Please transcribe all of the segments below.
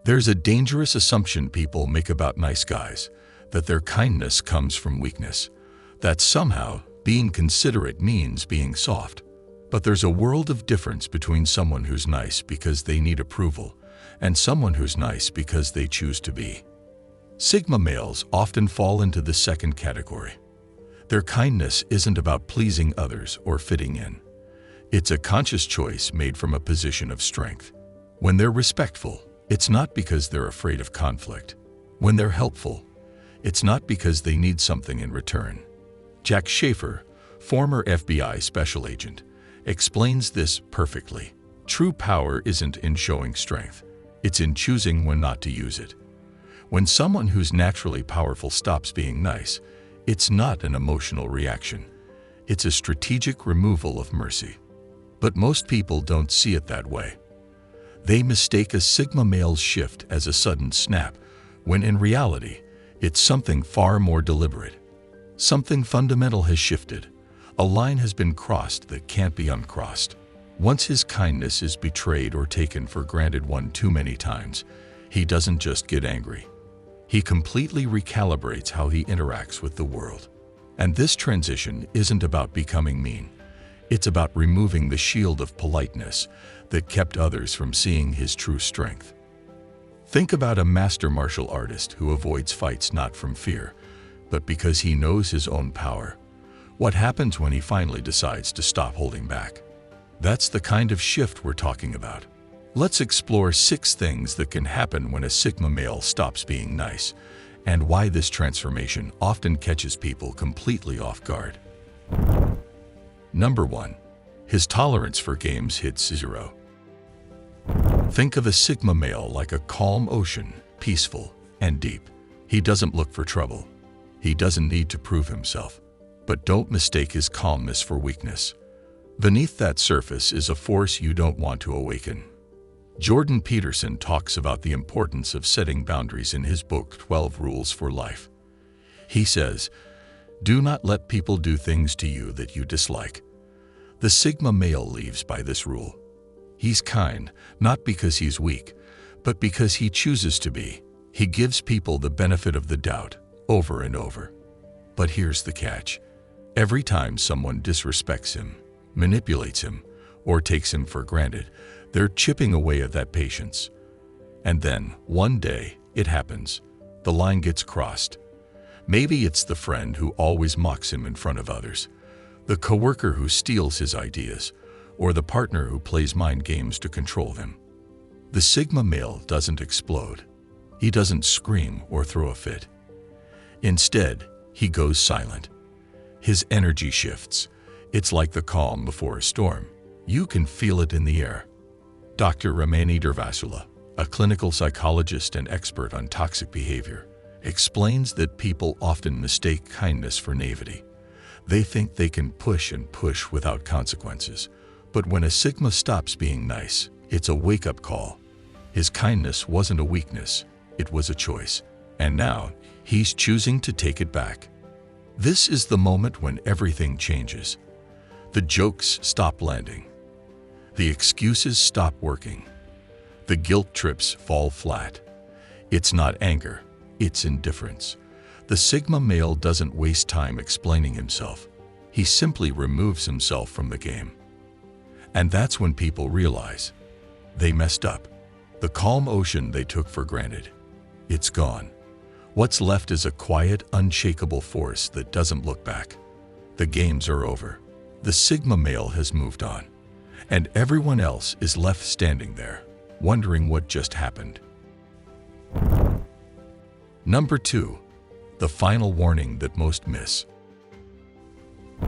There's a dangerous assumption people make about nice guys, that their kindness comes from weakness, that somehow being considerate means being soft. But there's a world of difference between someone who's nice because they need approval and someone who's nice because they choose to be. Sigma males often fall into the second category. Their kindness isn't about pleasing others or fitting in. It's a conscious choice made from a position of strength. When they're respectful, it's not because they're afraid of conflict. When they're helpful, it's not because they need something in return. Jack Schaefer, former FBI special agent, explains this perfectly. True power isn't in showing strength. It's in choosing when not to use it. When someone who's naturally powerful stops being nice, it's not an emotional reaction. It's a strategic removal of mercy. But most people don't see it that way. They mistake a Sigma male's shift as a sudden snap, when in reality, it's something far more deliberate. Something fundamental has shifted. A line has been crossed that can't be uncrossed. Once his kindness is betrayed or taken for granted one too many times, he doesn't just get angry. He completely recalibrates how he interacts with the world. And this transition isn't about becoming mean. It's about removing the shield of politeness that kept others from seeing his true strength. Think about a master martial artist who avoids fights not from fear, but because he knows his own power. What happens when he finally decides to stop holding back? That's the kind of shift we're talking about. Let's explore 6 things that can happen when a Sigma male stops being nice, and why this transformation often catches people completely off guard. Number 1. His tolerance for games hits 0. Think of a Sigma male like a calm ocean, peaceful and deep. He doesn't look for trouble. He doesn't need to prove himself. But don't mistake his calmness for weakness. Beneath that surface is a force you don't want to awaken. Jordan Peterson talks about the importance of setting boundaries in his book 12 Rules for Life. He says, "Do not let people do things to you that you dislike." The Sigma male lives by this rule. He's kind, not because he's weak, but because he chooses to be. He gives people the benefit of the doubt, over and over. But here's the catch. Every time someone disrespects him, manipulates him, or takes him for granted, they're chipping away at that patience. And then, one day, it happens. The line gets crossed. Maybe it's the friend who always mocks him in front of others, the coworker who steals his ideas, or the partner who plays mind games to control them. The Sigma male doesn't explode. He doesn't scream or throw a fit. Instead, he goes silent. His energy shifts. It's like the calm before a storm. You can feel it in the air. Dr. Ramani Durvasula, a clinical psychologist and expert on toxic behavior, explains that people often mistake kindness for naivety. They think they can push and push without consequences. But when a Sigma stops being nice, it's a wake-up call. His kindness wasn't a weakness, it was a choice. And now, he's choosing to take it back. This is the moment when everything changes. The jokes stop landing. The excuses stop working. The guilt trips fall flat. It's not anger, it's indifference. The Sigma male doesn't waste time explaining himself. He simply removes himself from the game. And that's when people realize they messed up. The calm ocean they took for granted, it's gone. What's left is a quiet, unshakable force that doesn't look back. The games are over. The Sigma male has moved on. And everyone else is left standing there, wondering what just happened. Number 2. The final warning that most miss.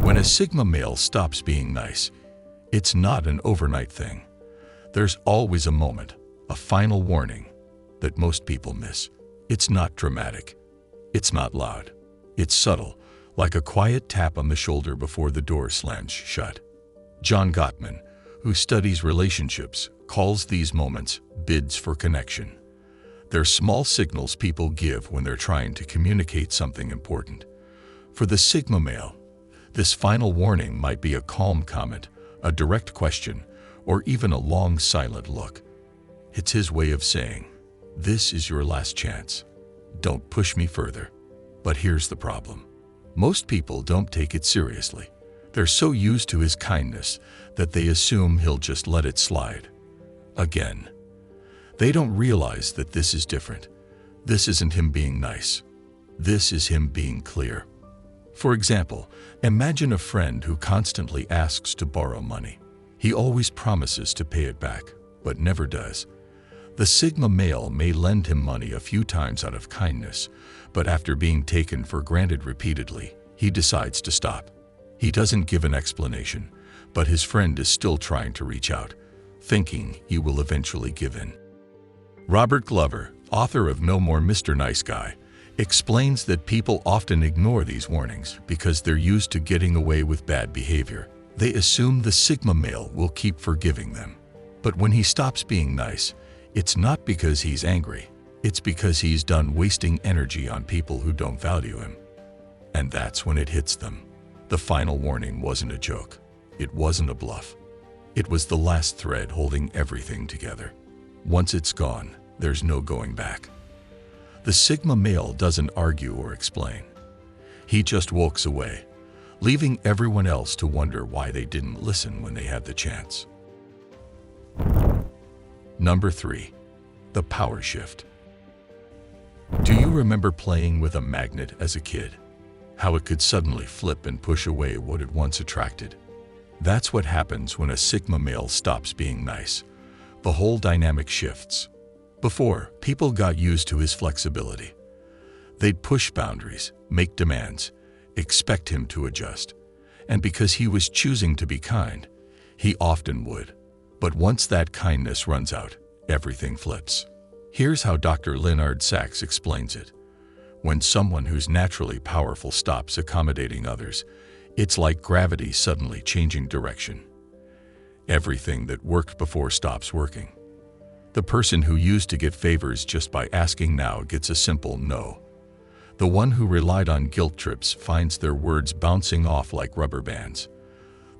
When a Sigma male stops being nice, it's not an overnight thing. There's always a moment, a final warning, that most people miss. It's not dramatic. It's not loud. It's subtle, like a quiet tap on the shoulder before the door slams shut. John Gottman, who studies relationships, calls these moments bids for connection. They're small signals people give when they're trying to communicate something important. For the Sigma male, this final warning might be a calm comment, a direct question, or even a long silent look. It's his way of saying, This is your last chance. Don't push me further. But here's the problem. Most people don't take it seriously. They're so used to his kindness that they assume he'll just let it slide. Again. They don't realize that this is different. This isn't him being nice. This is him being clear. For example, imagine a friend who constantly asks to borrow money. He always promises to pay it back, but never does. The Sigma male may lend him money a few times out of kindness, but after being taken for granted repeatedly, he decides to stop. He doesn't give an explanation, but his friend is still trying to reach out, thinking he will eventually give in. Robert Glover, author of No More Mr. Nice Guy, explains that people often ignore these warnings because they're used to getting away with bad behavior. They assume the Sigma male will keep forgiving them. But when he stops being nice, it's not because he's angry. It's because he's done wasting energy on people who don't value him. And that's when it hits them. The final warning wasn't a joke. It wasn't a bluff. It was the last thread holding everything together. Once it's gone, there's no going back. The Sigma male doesn't argue or explain. He just walks away, leaving everyone else to wonder why they didn't listen when they had the chance. Number 3. The power shift. Do you remember playing with a magnet as a kid? How it could suddenly flip and push away what it once attracted? That's what happens when a Sigma male stops being nice. The whole dynamic shifts. Before, people got used to his flexibility. They'd push boundaries, make demands, expect him to adjust. And because he was choosing to be kind, he often would. But once that kindness runs out, everything flips. Here's how Dr. Leonard Sachs explains it. When someone who's naturally powerful stops accommodating others, it's like gravity suddenly changing direction. Everything that worked before stops working. The person who used to get favors just by asking now gets a simple no. The one who relied on guilt trips finds their words bouncing off like rubber bands.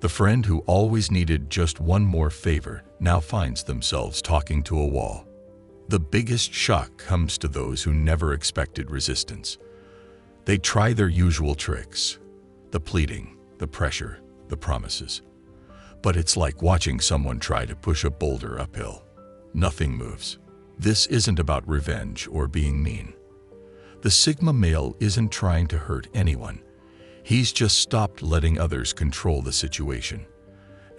The friend who always needed just one more favor now finds themselves talking to a wall. The biggest shock comes to those who never expected resistance. They try their usual tricks, the pleading, the pressure, the promises. But it's like watching someone try to push a boulder uphill. Nothing moves. This isn't about revenge or being mean. The Sigma male isn't trying to hurt anyone. He's just stopped letting others control the situation.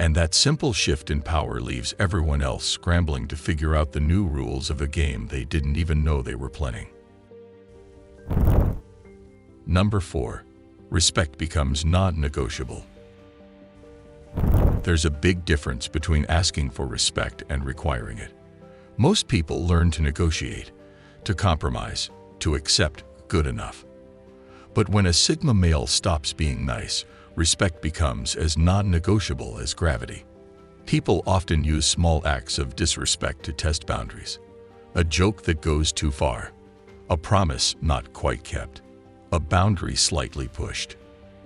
And that simple shift in power leaves everyone else scrambling to figure out the new rules of a game they didn't even know they were playing. Number 4. Respect becomes non-negotiable. There's a big difference between asking for respect and requiring it. Most people learn to negotiate, to compromise, to accept good enough. But when a Sigma male stops being nice, respect becomes as non-negotiable as gravity. People often use small acts of disrespect to test boundaries. A joke that goes too far. A promise not quite kept. A boundary slightly pushed.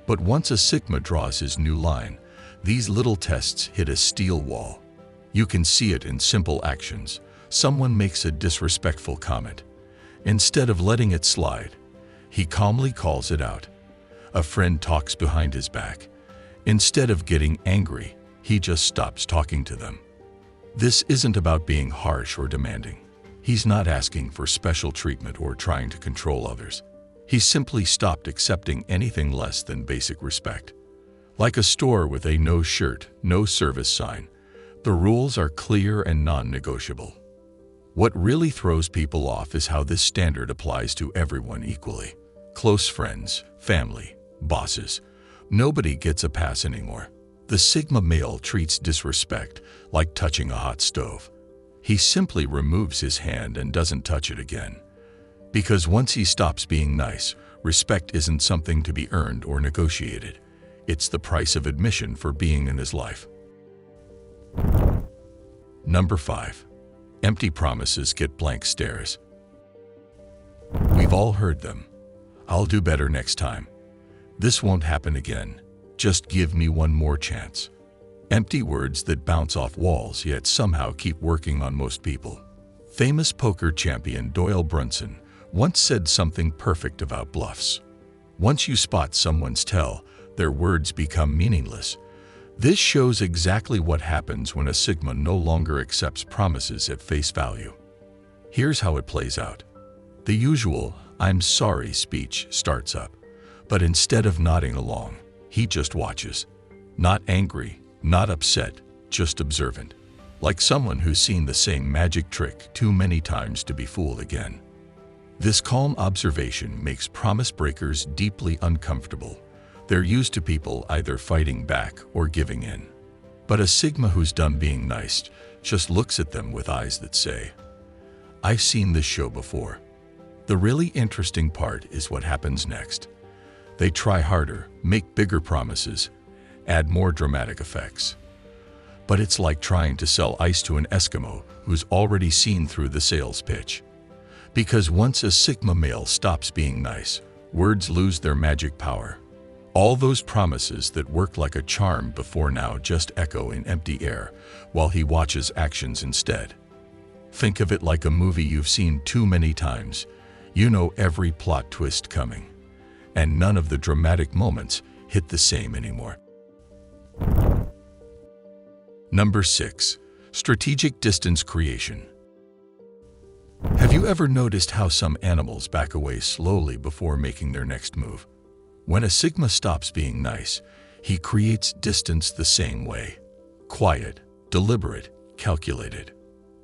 But once a Sigma draws his new line, these little tests hit a steel wall. You can see it in simple actions. Someone makes a disrespectful comment. Instead of letting it slide, he calmly calls it out. A friend talks behind his back. Instead of getting angry, he just stops talking to them. This isn't about being harsh or demanding. He's not asking for special treatment or trying to control others. He simply stopped accepting anything less than basic respect. Like a store with a no shirt, no service sign, the rules are clear and non-negotiable. What really throws people off is how this standard applies to everyone equally. Close friends, family, bosses. Nobody gets a pass anymore. The Sigma male treats disrespect like touching a hot stove. He simply removes his hand and doesn't touch it again. Because once he stops being nice, respect isn't something to be earned or negotiated. It's the price of admission for being in his life. Number 5. Empty promises get blank stares. We've all heard them. I'll do better next time. This won't happen again. Just give me one more chance. Empty words that bounce off walls yet somehow keep working on most people. Famous poker champion Doyle Brunson once said something perfect about bluffs. Once you spot someone's tell, their words become meaningless. This shows exactly what happens when a Sigma no longer accepts promises at face value. Here's how it plays out. The usual "I'm sorry" speech starts up, but instead of nodding along, he just watches. Not angry, not upset, just observant. Like someone who's seen the same magic trick too many times to be fooled again. This calm observation makes promise breakers deeply uncomfortable. They're used to people either fighting back or giving in. But a Sigma who's done being nice just looks at them with eyes that say, "I've seen this show before." The really interesting part is what happens next. They try harder, make bigger promises, add more dramatic effects. But it's like trying to sell ice to an Eskimo who's already seen through the sales pitch. Because once a Sigma male stops being nice, words lose their magic power. All those promises that worked like a charm before now just echo in empty air, while he watches actions instead. Think of it like a movie you've seen too many times. You know every plot twist coming, and none of the dramatic moments hit the same anymore. Number 6. Strategic distance creation. Have you ever noticed how some animals back away slowly before making their next move? When a Sigma stops being nice, he creates distance the same way. Quiet, deliberate, calculated.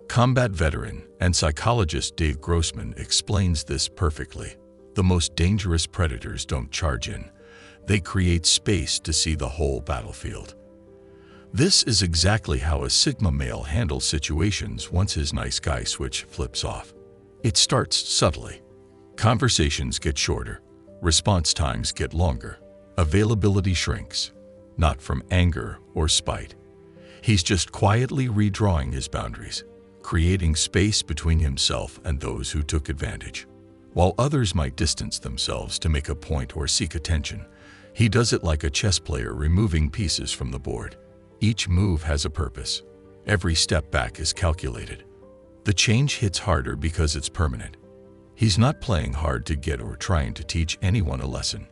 Combat veteran and psychologist Dave Grossman explains this perfectly. The most dangerous predators don't charge in. They create space to see the whole battlefield. This is exactly how a Sigma male handles situations once his nice guy switch flips off. It starts subtly. Conversations get shorter. Response times get longer. Availability shrinks. Not from anger or spite. He's just quietly redrawing his boundaries, creating space between himself and those who took advantage. While others might distance themselves to make a point or seek attention, he does it like a chess player removing pieces from the board. Each move has a purpose. Every step back is calculated. The change hits harder because it's permanent. He's not playing hard to get or trying to teach anyone a lesson.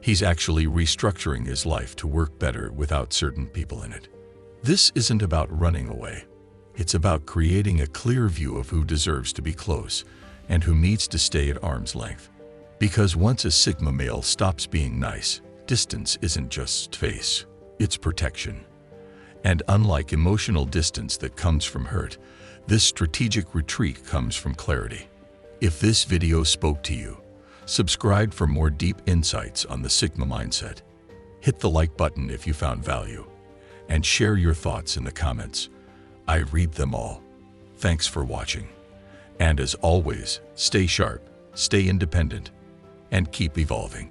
He's actually restructuring his life to work better without certain people in it. This isn't about running away. It's about creating a clear view of who deserves to be close and who needs to stay at arm's length. Because once a Sigma male stops being nice, distance isn't just space, it's protection. And unlike emotional distance that comes from hurt, this strategic retreat comes from clarity. If this video spoke to you, subscribe for more deep insights on the Sigma mindset. Hit the like button if you found value, and share your thoughts in the comments. I read them all. Thanks for watching. And as always, stay sharp, stay independent, and keep evolving.